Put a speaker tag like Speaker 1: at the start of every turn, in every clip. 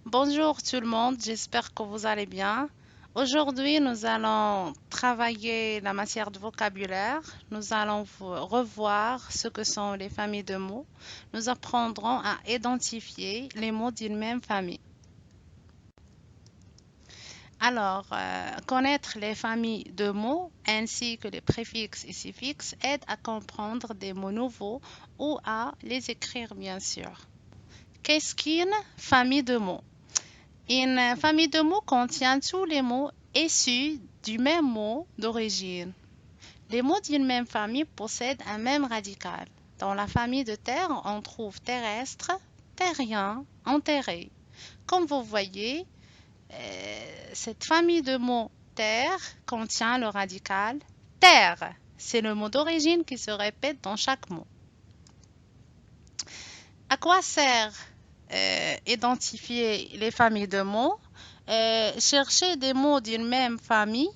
Speaker 1: Bonjour tout le monde, j'espère que vous allez bien. Aujourd'hui, nous allons travailler la matière de vocabulaire. Nous allons revoir ce que sont les familles de mots. Nous apprendrons à identifier les mots d'une même famille. Connaître les familles de mots ainsi que les préfixes et suffixes aide à comprendre des mots nouveaux ou à les écrire, bien sûr. Qu'est-ce qu'une famille de mots? Une famille de mots contient tous les mots issus du même mot d'origine. Les mots d'une même famille possèdent un même radical. Dans la famille de terre, on trouve terrestre, terrien, enterré. Comme vous voyez, cette famille de mots terre contient le radical terre. C'est le mot d'origine qui se répète dans chaque mot. À quoi sert identifier les familles de mots? Chercher des mots d'une même famille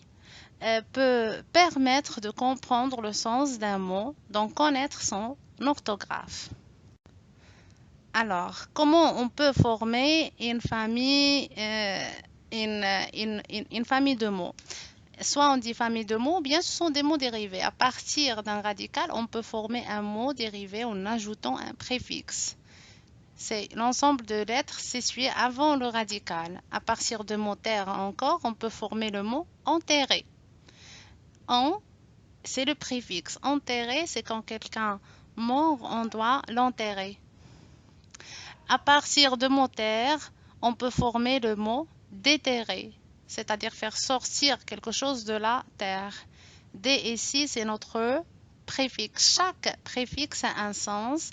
Speaker 1: peut permettre de comprendre le sens d'un mot, donc connaître son orthographe. Alors, comment on peut former une famille, une famille de mots? Soit on dit famille de mots, ou bien ce sont des mots dérivés. À partir d'un radical, on peut former un mot dérivé en ajoutant un préfixe. C'est l'ensemble de lettres situées avant le radical. À partir de mots terre encore, on peut former le mot enterré. En, c'est le préfixe. Enterré, c'est quand quelqu'un mort, on doit l'enterrer. À partir de mot terre, on peut former le mot déterrer, c'est-à-dire faire sortir quelque chose de la terre. Dé ici, c'est notre préfixe. Chaque préfixe a un sens.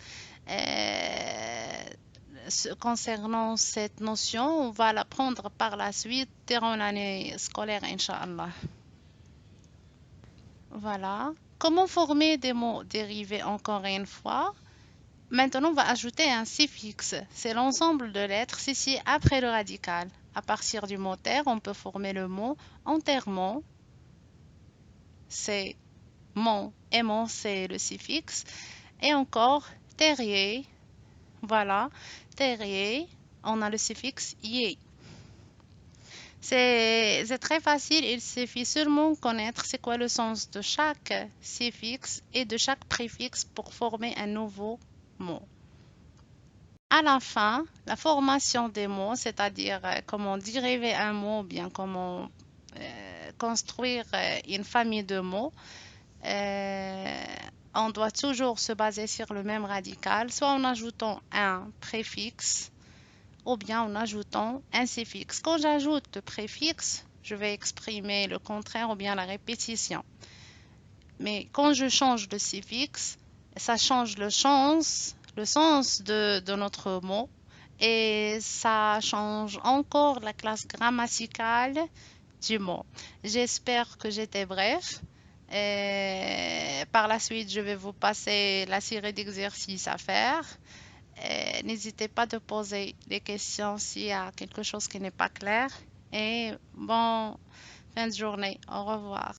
Speaker 1: Concernant cette notion, on va l'apprendre par la suite durant l'année scolaire, Inch'Allah. Voilà. Comment former des mots dérivés encore une fois? Maintenant, on va ajouter un suffixe. C'est l'ensemble de lettres ici après le radical. À partir du mot terre, on peut former le mot enterrement. C'est mon et mon, c'est le suffixe. Et encore terrier. Voilà. Terrier, on a le suffixe yé. C'est très facile, il suffit seulement connaître c'est quoi le sens de chaque suffixe et de chaque préfixe pour former un nouveau mot. À la fin, la formation des mots, c'est-à-dire comment dériver un mot, ou bien comment construire une famille de mots, euh, on doit toujours se baser sur le même radical, soit en ajoutant un préfixe ou bien en ajoutant un suffixe. Quand j'ajoute le préfixe, je vais exprimer le contraire ou bien la répétition. Mais quand je change le suffixe, ça change le sens de notre mot et ça change encore la classe grammaticale du mot. J'espère que j'étais bref. Et par la suite, je vais vous passer la série d'exercices à faire. N'hésitez pas de poser des questions s'il y a quelque chose qui n'est pas clair. Et bon fin de journée. Au revoir.